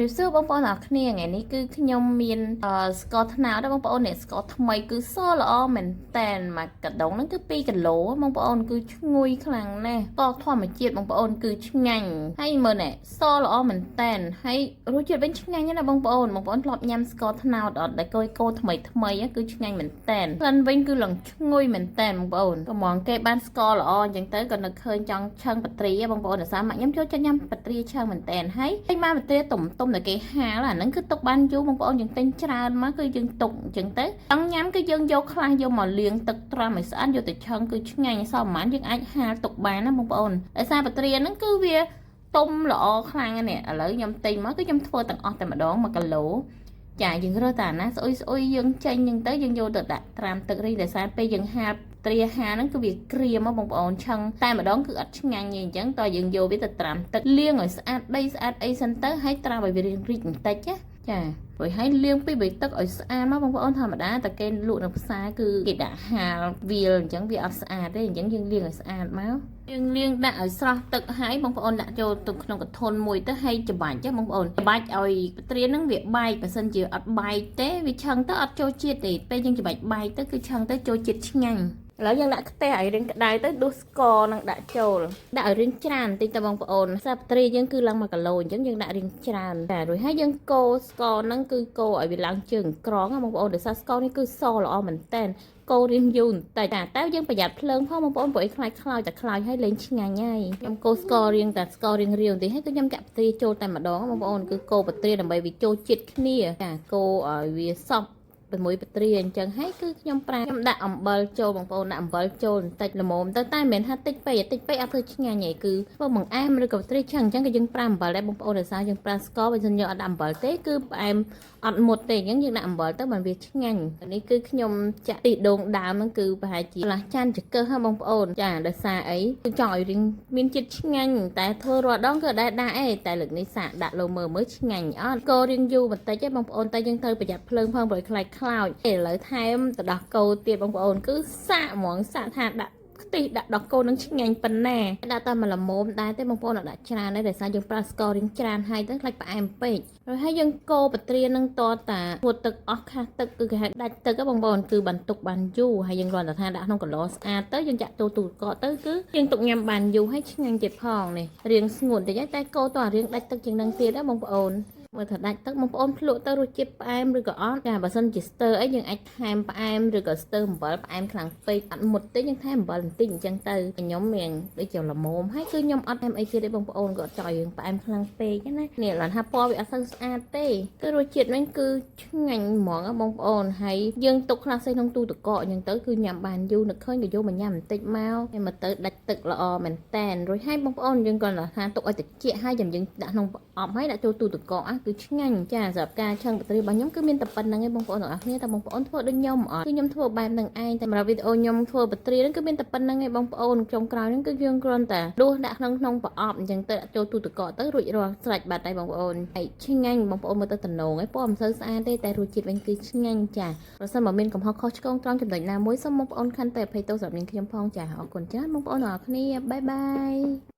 រៀបសួរបងប្អូនអរគ្នាថ្ងៃនេះគឺខ្ញុំមានស្ករត្នោតដែរបងប្អូននេះស្ករថ្មីគឺសល្អមែនតែនមួយកដុងហ្នឹងគឺ2គីឡូបងប្អូនគឺឈ្ងុយខ្លាំងណាស់ស្ករធម្មជាតិបងប្អូនគឺឆ្ងាញ់ហើយមើលនេះសល្អមែនតែនហើយរសជាតិវិញឆ្ងាញ់ណាស់បងប្អូនធ្លាប់ញ៉ាំស្ករត្នោតអត់ដែលកូរថ្មីគឺឆ្ងាញ់មែនតែនក្លិនវិញគឺឡើងឈ្ងុយមែនតែនបងប្អូនកំងគេបានស្ករល្អអញ្ចឹងទៅក៏នឹកឃើញចង់ឆឹងបត្រីបងប្អូនដោយសារម៉ាក់ខ្ញុំចូលចិត្តញ៉ាំបត្រីឆឹងមែនតែនហើយបានបត្រីទុំដែលគេហាលអាហ្នឹងគឺទុកបានយូរបងប្អូនយើងទិញច្រើនមកគឺយើងទុកអញ្ចឹងទៅចង់ញ៉ាំគឺយើងយកខ្លះយកមកលាងទឹកត្រាំឲ្យស្អាតយកទៅឆឹងគឺឆ្ងាញ់សោះប្រហែលយើងអាចហាលទុកបានណាបងប្អូនដោយសារបត្រាហ្នឹងគឺវាទុំល្អខ្លាំងណាស់ឥឡូវខ្ញុំទិញមកគឺខ្ញុំធ្វើទាំងអស់តែម្ដង1គីឡូចាយើងរើសតែអាណាស្អុយយើងចេញអញ្ចឹងទៅយើងយកទៅដាក់ត្រាំទឹករីដោយសារពេលយើងហាលត្រាហាហ្នឹងគឺវាក្រៀមមកបងប្អូនឆឹងតែម្ដងគឺអត់ឆ្ងាញ់ទេអញ្ចឹងតើយើងយកវាទៅត្រាំទឹកលាងឲ្យស្អាតដីស្អាតអីសិនទៅហើយត្រាំឲ្យវារីកបន្តិចណាចារួចហើយលាងពី3ទឹកឲ្យស្អាតមកបងប្អូនធម្មតាតែគេលក់នៅផ្សារគឺគេដាក់ហាលវាលអញ្ចឹងវាអត់ស្អាតទេអញ្ចឹងយើងលាងឲ្យស្អាតមកយើងលាងដាក់ឲ្យស្រស់ទឹកហើយបងប្អូនដាក់ចូលទៅក្នុងកធុនមួយទៅហើយច្បាច់ចាបងប្អូនច្បាច់ឲ្យបត្រាហ្នឹងវាបែកបើសិនជាអត់បែកទេវាឆឹងទៅអត់ចូលជាតិទេពេលយើងច្បាច់បែកទៅគឺឆឹងទៅចូលជាតិឆ្ងាញ់ឥឡូវយើងដាក់ខ្ទះឲ្យរៀងក្តៅទៅដួសស្ករនឹងដាក់ចូលដាក់ឲ្យរៀងច្រើនបន្តិចទៅបងប្អូនសាបត្រីយើងគឺឡើង1គីឡូអញ្ចឹងយើងដាក់រៀងច្រើនតែរួចហើយយើងកូរស្ករហ្នឹងគឺកូរឲ្យវាឡើងជើងក្រងបងប្អូនដោយសារស្ករនេះគឺសល្អមែនតែនកូររៀងយូរបន្តិចតែយើងប្រយ័ត្នភ្លើងផងបងប្អូនព្រោះឲ្យខ្លាចខ្លោចតែខ្លោចឲ្យលេងឆ្ងាញ់ហើយខ្ញុំកូរស្កររៀងតែស្កររៀងរាវបន្តិចហើយគឺខ្ញុំចាក់បត្រាចូលតែម្ដងបងប្អូនគឺកូរបត្រាដើម្បីវាចូលជាតិគ្នាចាកូរឲ្យវាសព្វជាមួយបត្រាអញ្ចឹងហើយគឺខ្ញុំដាក់អំបិលចូលបងប្អូនដាក់អំបិលចូលបន្តិចល្មមទៅតែមិនមែនថាតិចពេកអត់ធ្វើឆ្ងាញ់ទេគឺធ្វើបង្អែមឬក៏បត្រាឆឹងអញ្ចឹងក៏យើងប្រើអំបិលដែរបងប្អូនដោយសារយើងប្រើស្ករបើមិនយើងអត់ដាក់អំបិលទេគឺផ្អែមអត់មុតទេអញ្ចឹងយើងដាក់អំបិលទៅបានវាឆ្ងាញ់នេះគឺខ្ញុំចាក់ទីដូងដើមហ្នឹងគឺប្រហែលជាកន្លះចានចង្កឹះហ៎បងប្អូនចាដោយសារអីគឺចង់ឲ្យរៀងមានជាតិឆ្ងាញ់តែធ្វើរាល់ដងគឺអត់ដែរអីតែលើកនេះសាកដាក់លោមើលឆ្ងាញ់អត់កូររៀងយូរបន្តិចទេបងប្អូនតែយើងត្រូវប្រយ័ត្នភ្លើងផងព្រោះខ្លាចខ្លោចឥឡូវថែមទៅដោះគោទៀតបងប្អូនគឺសាកហ្មងសាកថាដាក់ខ្ទិះដាក់ដោះគោនឹងឆ្ងាញ់ប៉ុណ្ណាដាក់តែមួយល្មមដែរទេបងប្អូនអត់ដាក់ច្រើនទេដោយសារយើងប្រើស្កររៀងច្រើនហើយទៅខ្លាចផ្អែមពេកហើយយើងកូរបត្រានឹងតតាហួតទឹកអស់ខាសទឹកគឺគេហៅដាច់ទឹកបងប្អូនគឺបន្ទុកបានយូរហើយយើងគ្រាន់តែថាដាក់ក្នុងកន្លស្អាតទៅយើងចាក់ទូកកទៅគឺយើងទុកញ៉ាំបានយូរហើយឆ្ងាញ់ទៀតផងនេះរៀងស្ងួតតិចតែកូរតអារៀងដាច់ទឹកជាងនឹងទៀតណាបងប្អូនមើលថាដាច់ទឹកបងប្អូនភ្លក់ទៅរសជាតិផ្អែមឬក៏អត់ចាបើសិនជាស្ទើអីយើងអាចថែមផ្អែមឬក៏ស្ទើអំបិលផ្អែមខ្លាំងពេកអត់មុតទេយើងថែមអំបិលបន្តិចអញ្ចឹងទៅខ្ញុំមានដូចជាល្មមហើយគឺខ្ញុំអត់ថែមអីទៀតទេបងប្អូនក៏ចង់យើងផ្អែមខ្លាំងពេកណានេះឡនថាពណ៌វាអត់សូវស្អាតទេគឺរសជាតិវិញគឺឆ្ងាញ់ហ្មងបងប្អូនហើយយើងទុកខ្លះសេក្នុងទូទឹកកកអញ្ចឹងទៅគឺញ៉ាំបានយូរនឹកឃើញក៏យកមកញ៉ាំបន្តិចមកហើយមកទៅដាច់ទឹកល្អមែនតែនរួចហើយបងប្អូនយើងគាត់ថាទុកឲ្យត្រជាក់ហើយចាំយើងដាក់ក្នុងប្រអប់ហើយដាក់ចូលទូទឹកកកគឺឆ្ងាញ់ចាសម្រាប់ការឆឹងបត្រារបស់ខ្ញុំគឺមានតែប៉ុណ្្នឹងឯងបងប្អូនទាំងអស់គ្នាតែបងប្អូនធ្វើដូចខ្ញុំអត់គឺខ្ញុំធ្វើបែបហ្នឹងឯងតែសម្រាប់វីដេអូខ្ញុំធ្វើបត្រាហ្នឹងគឺមានតែប៉ុណ្្នឹងឯងបងប្អូនចុងក្រោយហ្នឹងគឺយើងគ្រាន់តែដួសដាក់ក្នុងប្រអប់អញ្ចឹងទៅដាក់ចូលទូទឹកកកទៅរួចរាល់ស្រេចបាត់ហើយបងប្អូនហើយឆ្ងាញ់បងប្អូនមើលទៅតំណងឯងពណ៌មិនសូវស្អាតទេតែរសជាតិវិញគឺឆ្ងាញ់ចាប្រសិនបើមានកំហុសខុសឆ្គងត្រង់ចំណុចណាមួយសូមបងប្អូនខន្តីអភ័យទោសសម្រាប់នាងខ្ញុំផងចាអរគុណច្រើនបងប្អូនទាំងអស់គ្នាបាយបាយ